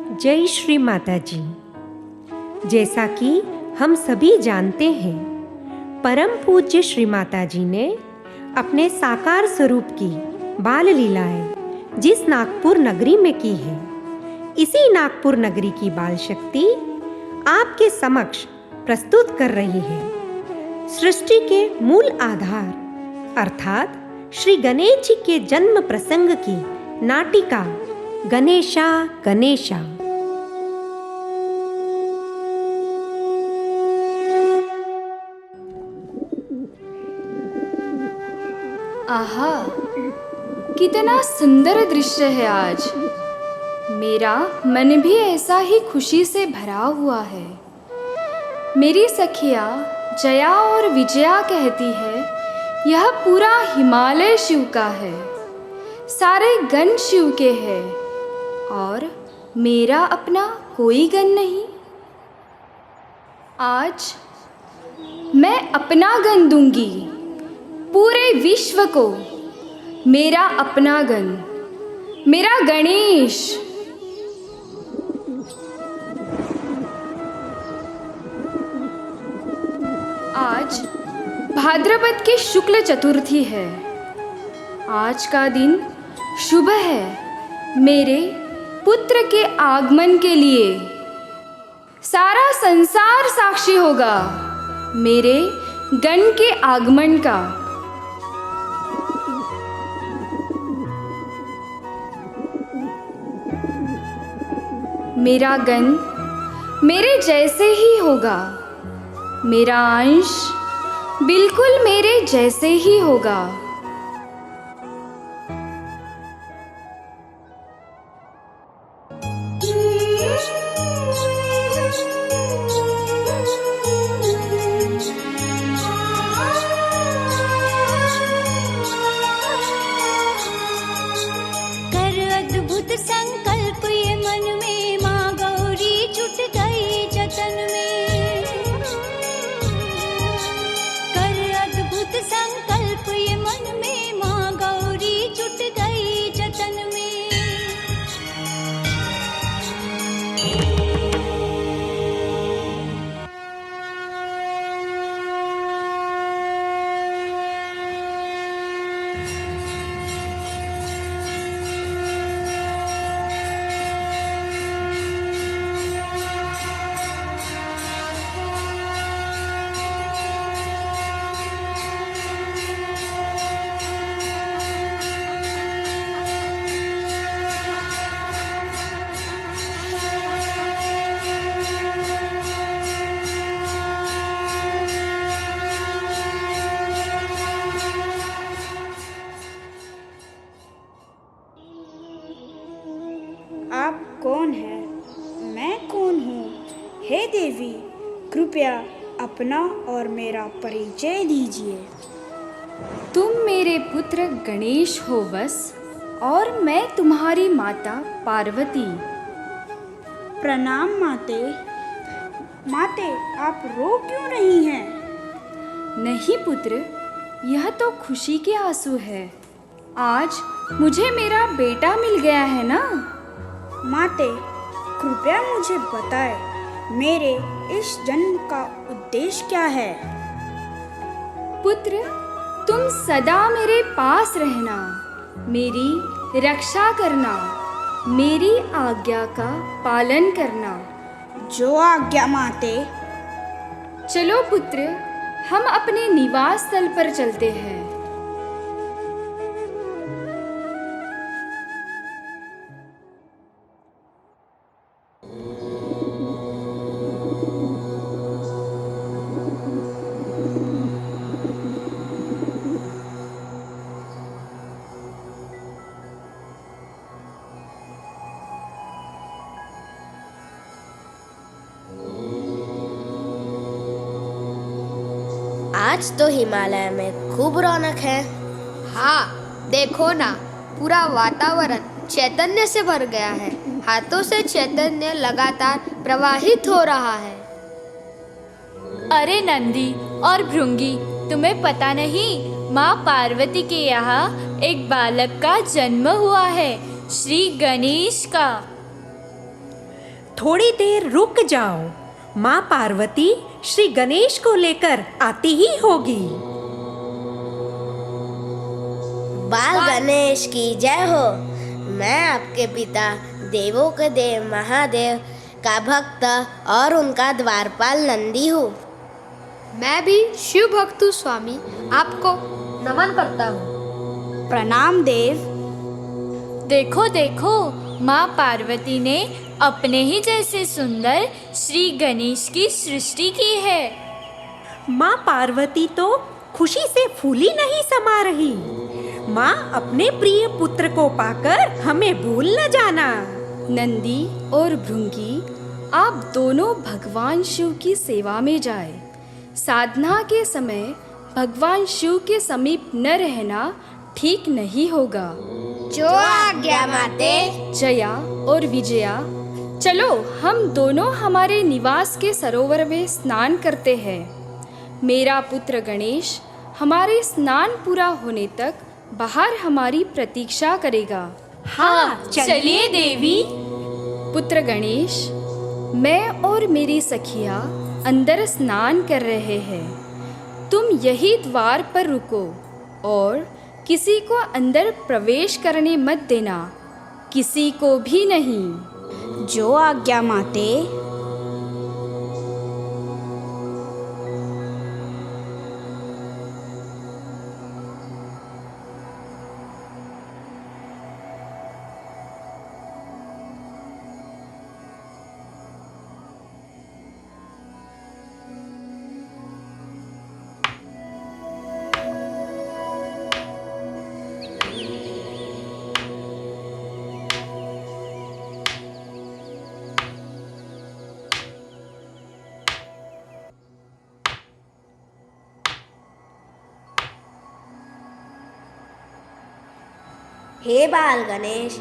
जय श्री माता जी। जैसा कि हम सभी जानते हैं, परम पूज्य श्री माता जी ने अपने साकार स्वरूप की बाल लीलाएं जिस नागपुर नगरी में की है, इसी नागपुर नगरी की बाल शक्ति आपके समक्ष प्रस्तुत कर रही है। सृष्टि के मूल आधार अर्थात श्री गणेश जी के जन्म प्रसंग की नाटिका गणेशा गणेशा। आहा, कितना सुंदर दृश्य है आज। मेरा मन भी ऐसा ही खुशी से भरा हुआ है। मेरी सखिया जया और विजया कहती है, यह पूरा हिमालय शिव का है, सारे गण शिव के हैं और मेरा अपना कोई गण नहीं। आज मैं अपना गण दूंगी पूरे विश्व को, मेरा अपना गण, मेरा गणेश। आज भाद्रपद की शुक्ल चतुर्थी है। आज का दिन शुभ है मेरे पुत्र के आगमन के लिए। सारा संसार साक्षी होगा मेरे गण के आगमन का। मेरा गण मेरे जैसे ही होगा, मेरा अंश बिल्कुल मेरे जैसे ही होगा। कर अद्भुत संकल्प ये मन में, माँ गौरी जुट गई जतन में। कर अद्भुत संकल्प ये मन में, माँ गौरी जुट गई जतन में। आप कौन हैं? मैं कौन हूँ? हे देवी, कृपया अपना और मेरा परिचय दीजिए। तुम मेरे पुत्र गणेश हो बस, और मैं तुम्हारी माता पार्वती। प्रणाम माते। माते, आप रो क्यों रही हैं? नहीं पुत्र, यह तो खुशी के आंसू है। आज मुझे मेरा बेटा मिल गया है ना। माते, कृपया मुझे बताएं, मेरे इस जन्म का उद्देश्य क्या है? पुत्र, तुम सदा मेरे पास रहना, मेरी रक्षा करना, मेरी आज्ञा का पालन करना। जो आज्ञा माते। चलो पुत्र, हम अपने निवास स्थल पर चलते हैं। आज तो हिमालय में खूब रौनक है। हाँ, देखो ना, पूरा वातावरण चैतन्य से भर गया है। हाथों से चैतन्य लगातार प्रवाहित हो रहा है। अरे नंदी और भृंगी, तुम्हें पता नहीं, माँ पार्वती के यहाँ एक बालक का जन्म हुआ है, श्री गणेश का। थोड़ी देर रुक जाओ, माँ पार्वती श्री गणेश को लेकर आती ही होगी। बाल गणेश की जय हो। मैं आपके पिता देवों के देव महादेव का भक्त और उनका द्वारपाल नंदी हूँ। मैं भी शिव भक्त हूँ स्वामी, आपको नमन करता हूँ। प्रणाम देव। देखो देखो, माँ पार्वती ने अपने ही जैसे सुंदर श्री गणेश की सृष्टि की है। माँ पार्वती तो खुशी से फूली नहीं समा रही। माँ अपने प्रिय पुत्र को पाकर हमें भूल न जाना। नंदी और भृंगी, आप दोनों भगवान शिव की सेवा में जाए। साधना के समय भगवान शिव के समीप न रहना ठीक नहीं होगा। जो आज्ञा माते। जया और विजया, चलो हम दोनों हमारे निवास के सरोवर में स्नान करते हैं। मेरा पुत्र गणेश हमारे स्नान पूरा होने तक बाहर हमारी प्रतीक्षा करेगा। हाँ, चलिए देवी। पुत्र गणेश, मैं और मेरी सखिया अंदर स्नान कर रहे हैं। तुम यही द्वार पर रुको और किसी को अंदर प्रवेश करने मत देना, किसी को भी नहीं। जो आज्ञा माते। हे बाल गणेश,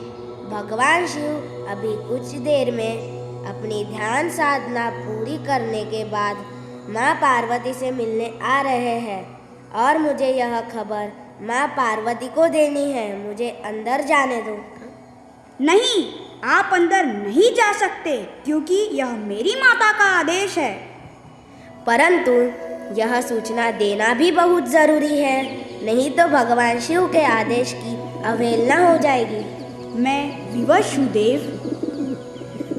भगवान शिव अभी कुछ देर में अपनी ध्यान साधना पूरी करने के बाद माँ पार्वती से मिलने आ रहे हैं और मुझे यह खबर माँ पार्वती को देनी है। मुझे अंदर जाने दो। नहीं, आप अंदर नहीं जा सकते क्योंकि यह मेरी माता का आदेश है। परंतु यह सूचना देना भी बहुत जरूरी है, नहीं तो भगवान शिव के आदेश की अवहेलना हो जाएगी। मैं विवश हूँ देव।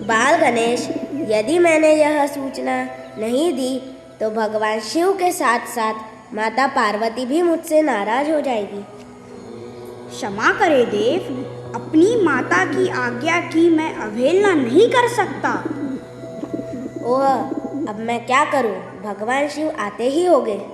बाल गणेश, यदि मैंने यह सूचना नहीं दी तो भगवान शिव के साथ साथ माता पार्वती भी मुझसे नाराज हो जाएगी। क्षमा करे देव, अपनी माता की आज्ञा की मैं अवहेलना नहीं कर सकता। ओह, अब मैं क्या करूं? भगवान शिव आते ही होंगे।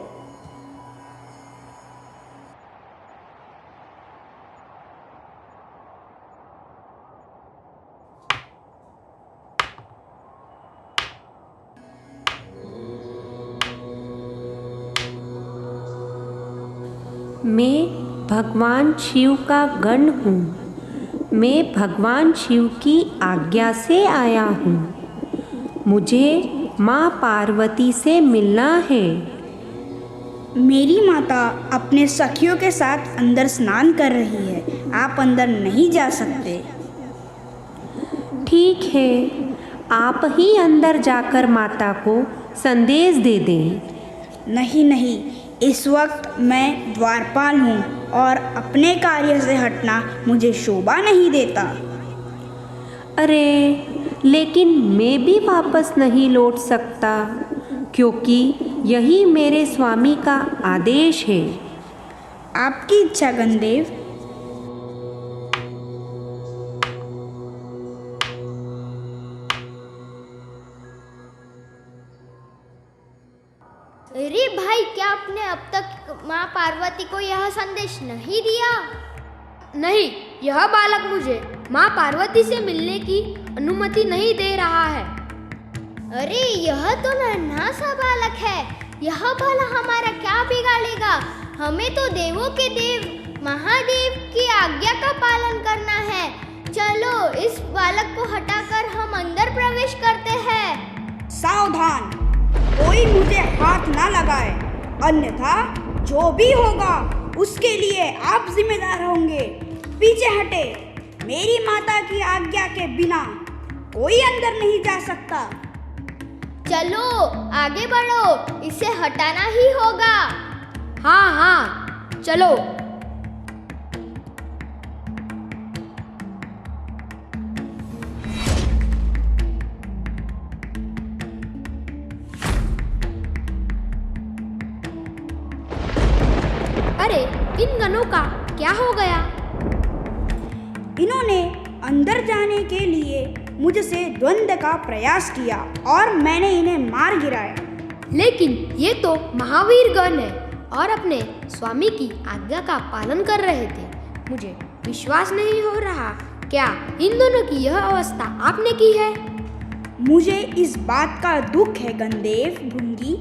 मैं भगवान शिव का गण हूँ। मैं भगवान शिव की आज्ञा से आया हूँ। मुझे माँ पार्वती से मिलना है। मेरी माता अपने सखियों के साथ अंदर स्नान कर रही है। आप अंदर नहीं जा सकते। ठीक है, आप ही अंदर जाकर माता को संदेश दे दें। नहीं नहीं, इस वक्त मैं द्वारपाल हूँ और अपने कार्य से हटना मुझे शोभा नहीं देता। अरे, लेकिन मैं भी वापस नहीं लौट सकता क्योंकि यही मेरे स्वामी का आदेश है। आपकी इच्छा गणदेव। अरे भाई, क्या आपने अब तक माँ पार्वती को यह संदेश नहीं दिया? नहीं, यह बालक मुझे माँ पार्वती से मिलने की अनुमति नहीं दे रहा है। अरे, यह तो नन्हा सा बालक है। यह भला हमारा क्या बिगाड़ेगा? हमें तो देवों के देव महादेव की आज्ञा का पालन करना है। चलो, इस बालक को हटाकर हम अंदर प्रवेश करते हैं। सावधान, कोई मुझे हाथ ना लगाए, अन्यथा जो भी होगा उसके लिए आप जिम्मेदार होंगे। पीछे हटे। मेरी माता की आज्ञा के बिना कोई अंदर नहीं जा सकता। चलो आगे बढ़ो, इसे हटाना ही होगा। हाँ हाँ, चलो। अरे इन गनों का क्या हो गया? इन्होंने अंदर जाने के लिए मुझसे द्वंद्व का प्रयास किया और मैंने इन्हें मार गिराया। लेकिन ये तो महावीर गण है और अपने स्वामी की आज्ञा का पालन कर रहे थे। मुझे विश्वास नहीं हो रहा, क्या इन दोनों की यह अवस्था आपने की है? मुझे इस बात का दुख है गणदेव भृंगी।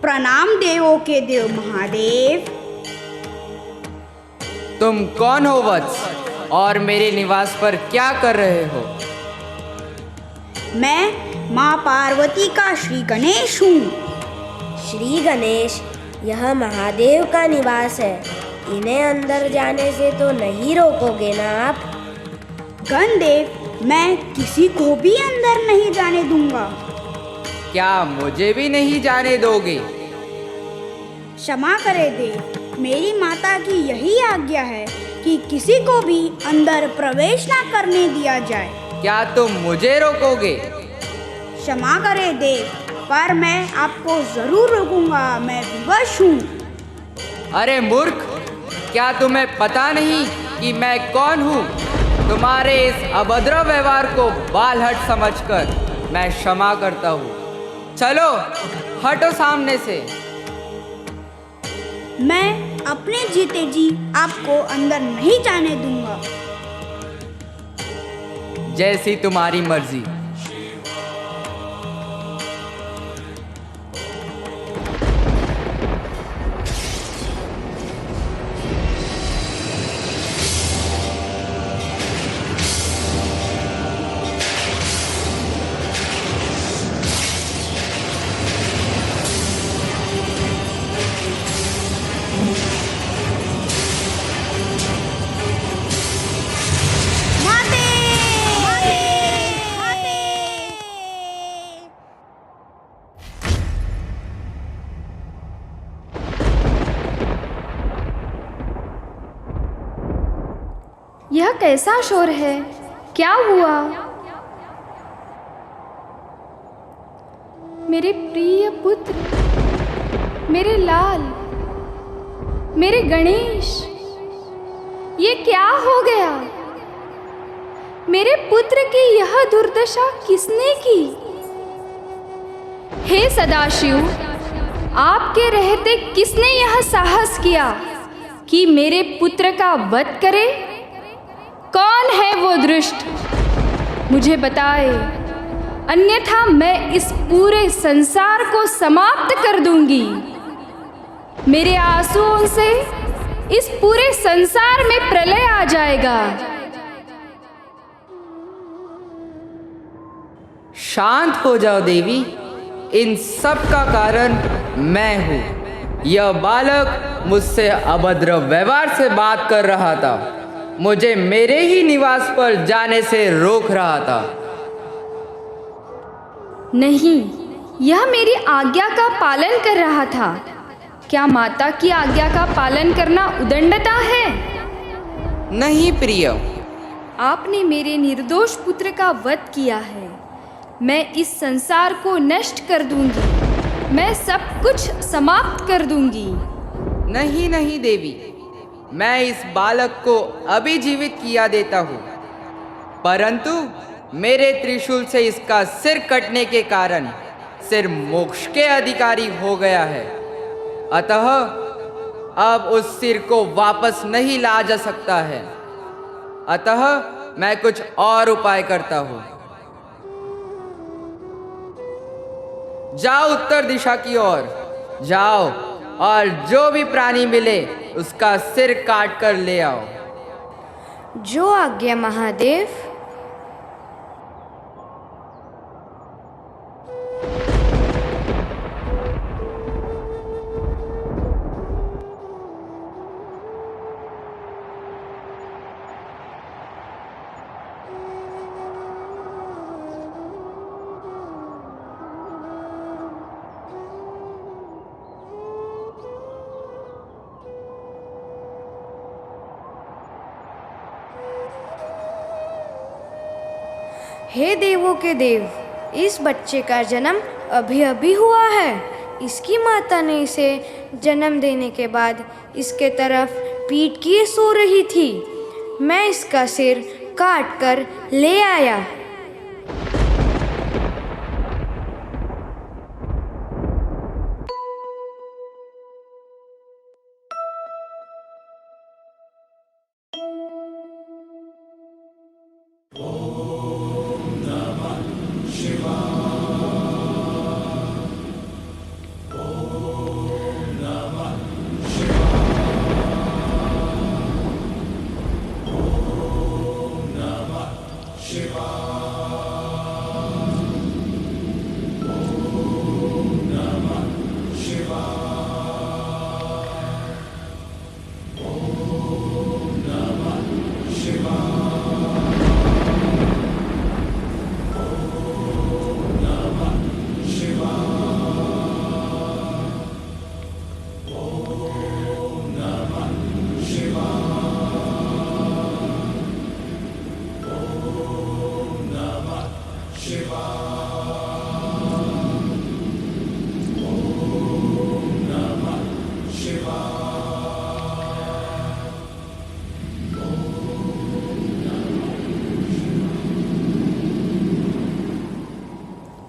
प्रणाम देवों के देव महादेव। तुम कौन हो वत्स और मेरे निवास पर क्या कर रहे हो? मैं माँ पार्वती का श्री गणेश हूँ। श्री गणेश, यह महादेव का निवास है, इन्हें अंदर जाने से तो नहीं रोकोगे ना आप? गणदेव, मैं किसी को भी अंदर नहीं जाने दूंगा। क्या मुझे भी नहीं जाने दोगे? क्षमा करे देव, मेरी माता की यही आज्ञा है कि किसी को भी अंदर प्रवेश ना करने दिया जाए। क्या तुम मुझे रोकोगे? क्षमा करे देव, पर मैं आपको जरूर रोकूंगा, मैं विवश हूँ। अरे मूर्ख, क्या तुम्हें पता नहीं कि मैं कौन हूँ? तुम्हारे इस अभद्र व्यवहार को बालहट समझकर मैं क्षमा करता हूँ। चलो हटो सामने से। मैं अपने जीते जी आपको अंदर नहीं जाने दूंगा। जैसी तुम्हारी मर्जी। यह कैसा शोर है? क्या हुआ? मेरे प्रिय पुत्र, मेरे लाल, मेरे गणेश, ये क्या हो गया? मेरे पुत्र की यह दुर्दशा किसने की? हे सदाशिव, आपके रहते किसने यह साहस किया कि मेरे पुत्र का वध करे? कौन है वो दुष्ट? मुझे बताए, अन्यथा मैं इस पूरे संसार को समाप्त कर दूंगी। मेरे आंसुओं से इस पूरे संसार में प्रलय आ जाएगा। शांत हो जाओ देवी, इन सब का कारण मैं हूँ। यह बालक मुझसे अभद्र व्यवहार से बात कर रहा था, मुझे मेरे ही निवास पर जाने से रोक रहा था। नहीं, यह मेरी आज्ञा का पालन कर रहा था। क्या माता की आज्ञा का पालन करना उदंडता है? नहीं प्रिय, आपने मेरे निर्दोष पुत्र का वध किया है। मैं इस संसार को नष्ट कर दूंगी। मैं सब कुछ समाप्त कर दूंगी। नहीं नहीं देवी, मैं इस बालक को अभी जीवित किया देता हूँ, परंतु मेरे त्रिशूल से इसका सिर कटने के कारण सिर मोक्ष के अधिकारी हो गया है। अतः अब उस सिर को वापस नहीं ला जा सकता है। अतः मैं कुछ और उपाय करता हूँ। जाओ उत्तर दिशा की ओर जाओ और जो भी प्राणी मिले उसका सिर काट कर ले आओ। जो आज्ञा महादेव। हे देवों के देव, इस बच्चे का जन्म अभी अभी हुआ है। इसकी माता ने इसे जन्म देने के बाद इसके तरफ पीठ किए सो रही थी। मैं इसका सिर काट कर ले आया।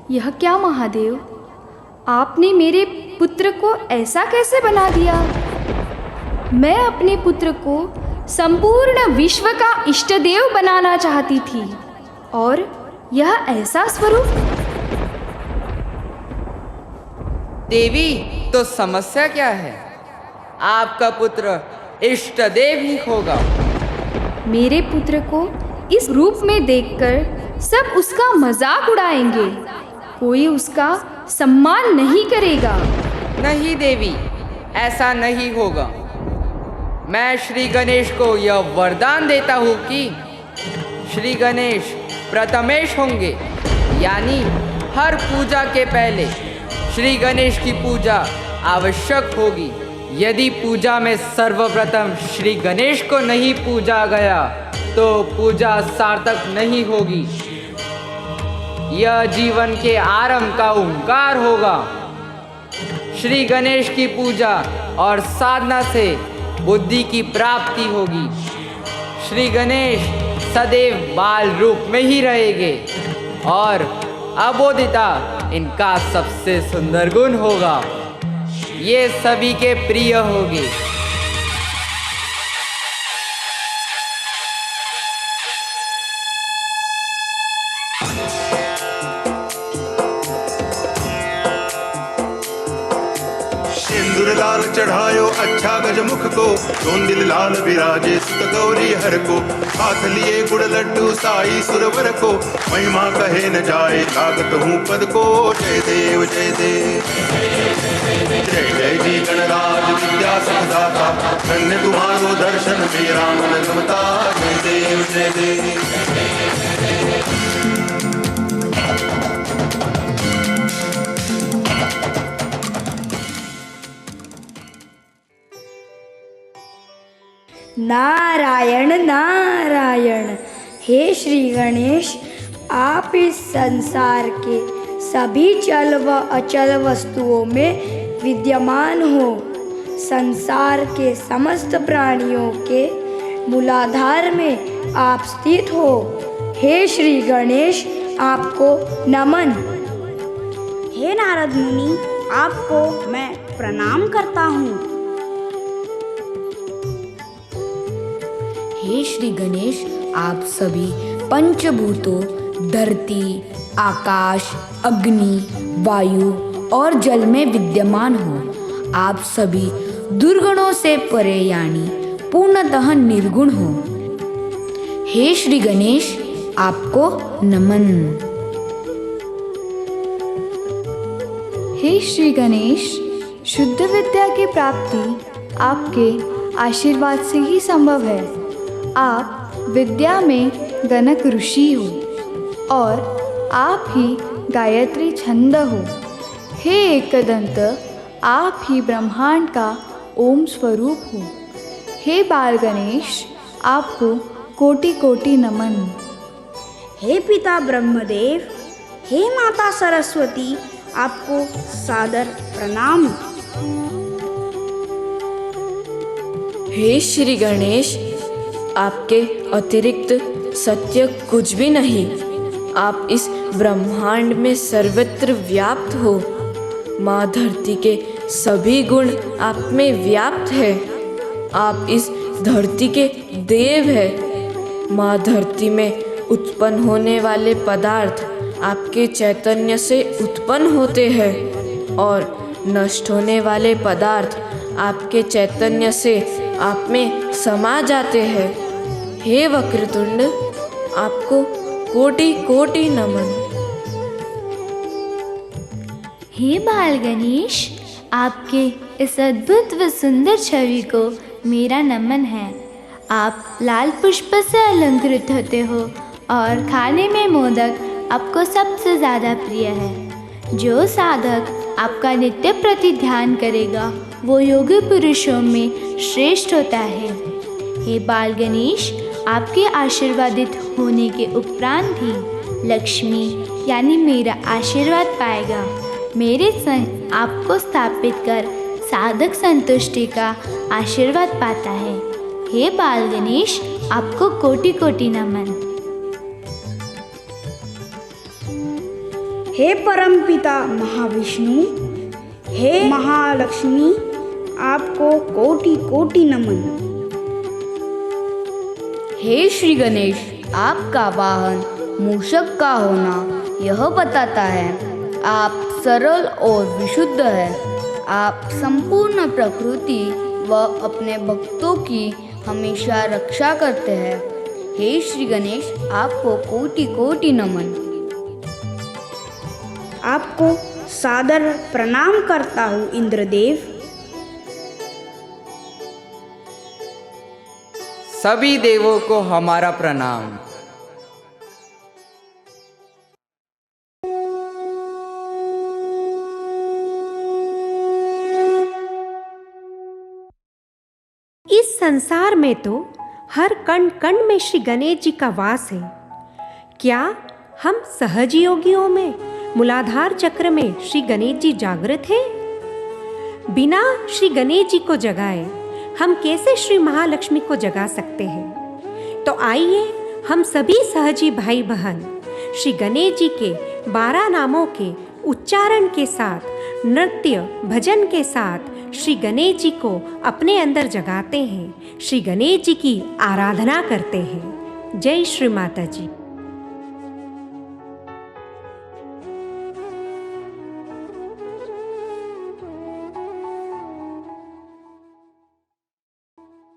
यह क्या महादेव, आपने मेरे पुत्र को ऐसा कैसे बना दिया? मैं अपने पुत्र को संपूर्ण विश्व का इष्ट देव बनाना चाहती थी, और यह ऐसा स्वरूप। देवी, तो समस्या क्या है? आपका पुत्र इष्ट देव ही होगा। मेरे पुत्र को इस रूप में देखकर सब उसका मजाक उड़ाएंगे, कोई उसका सम्मान नहीं करेगा। नहीं देवी, ऐसा नहीं होगा। मैं श्री गणेश को यह वरदान देता हूँ कि श्री गणेश प्रथमेश होंगे, यानी हर पूजा के पहले श्री गणेश की पूजा आवश्यक होगी। यदि पूजा में सर्वप्रथम श्री गणेश को नहीं पूजा गया तो पूजा सार्थक नहीं होगी। यह जीवन के आरंभ का ओंकार होगा। श्री गणेश की पूजा और साधना से बुद्धि की प्राप्ति होगी। श्री गणेश सदैव बाल रूप में ही रहेंगे और अबोधिता इनका सबसे सुंदर गुण होगा। ये सभी के प्रिय होगी। लाल चढ़ायो अच्छा गजमुख को, चोंदिल लाल विराजे सुत गौरी हर को। हाथ लिए गुड़ लड्डू साई सुरवर को, महिमा कहे न जाए लागत हूँ पद को। जय देव जय देव, जय जय जी गणराज विद्या संदाता, धन्य तुम्हारो दर्शन मेरा मन रमता। जय देव जय देव। नारायण नारायण। हे श्री गणेश, आप इस संसार के सभी चल व अचल वस्तुओं में विद्यमान हो, संसार के समस्त प्राणियों के मूलाधार में आप स्थित हो। हे श्री गणेश, आपको नमन। हे नारद मुनि, आपको मैं प्रणाम करता हूँ। हे श्री गणेश, आप सभी पंचभूतों धरती, आकाश, अग्नि, वायु और जल में विद्यमान हो। आप सभी दुर्गुणों से परे यानी पूर्णतः निर्गुण हो। हे श्री गणेश, आपको नमन। हे श्री गणेश, शुद्ध विद्या की प्राप्ति आपके आशीर्वाद से ही संभव है। आप विद्या में गणक ऋषि हो और आप ही गायत्री छंद हो। हे एकदंत, आप ही ब्रह्मांड का ओम स्वरूप हो। हे बाल गणेश, आपको कोटि कोटि नमन। हे पिता ब्रह्मदेव, हे माता सरस्वती, आपको सादर प्रणाम। हे श्री गणेश, आपके अतिरिक्त सत्य कुछ भी नहीं। आप इस ब्रह्मांड में सर्वत्र व्याप्त हो। माँ धरती के सभी गुण आप में व्याप्त है। आप इस धरती के देव हैं। माँ धरती में उत्पन्न होने वाले पदार्थ आपके चैतन्य से उत्पन्न होते हैं और नष्ट होने वाले पदार्थ आपके चैतन्य से आप में समा जाते हैं। हे वक्रतुंड, आपको कोटि कोटि नमन। हे बाल गणेश, आपके इस अद्भुत व सुंदर छवि को मेरा नमन है। आप लाल पुष्प से अलंकृत होते हो और खाने में मोदक आपको सबसे ज़्यादा प्रिय है। जो साधक आपका नित्य प्रति ध्यान करेगा वो योगी पुरुषों में श्रेष्ठ होता है। हे बाल गणेश, आपके आशीर्वादित होने के उपरांत ही लक्ष्मी यानी मेरा आशीर्वाद पाएगा। मेरे संग आपको स्थापित कर साधक संतुष्टि का आशीर्वाद पाता है। हे बाल गणेश, आपको कोटि कोटि नमन। हे परमपिता महाविष्णु, हे महालक्ष्मी, आपको कोटि कोटि नमन। हे श्री गणेश, आपका वाहन मूषक का होना यह बताता है आप सरल और विशुद्ध हैं। आप संपूर्ण प्रकृति व अपने भक्तों की हमेशा रक्षा करते हैं। हे श्री गणेश, आपको कोटि कोटि नमन। आपको सादर प्रणाम करता हूँ इंद्रदेव। सभी देवों को हमारा प्रणाम। इस संसार में तो हर कण कण में श्री गणेश जी का वास है। क्या हम सहज योगियों में मूलाधार चक्र में श्री गणेश जी जागृत हैं? बिना श्री गणेश जी को जगाए हम कैसे श्री महालक्ष्मी को जगा सकते हैं? तो आइए हम सभी सहजी भाई बहन श्री गणेश जी के 12 नामों के उच्चारण के साथ, नृत्य भजन के साथ श्री गणेश जी को अपने अंदर जगाते हैं, श्री गणेश जी की आराधना करते हैं। जय श्री माता जी।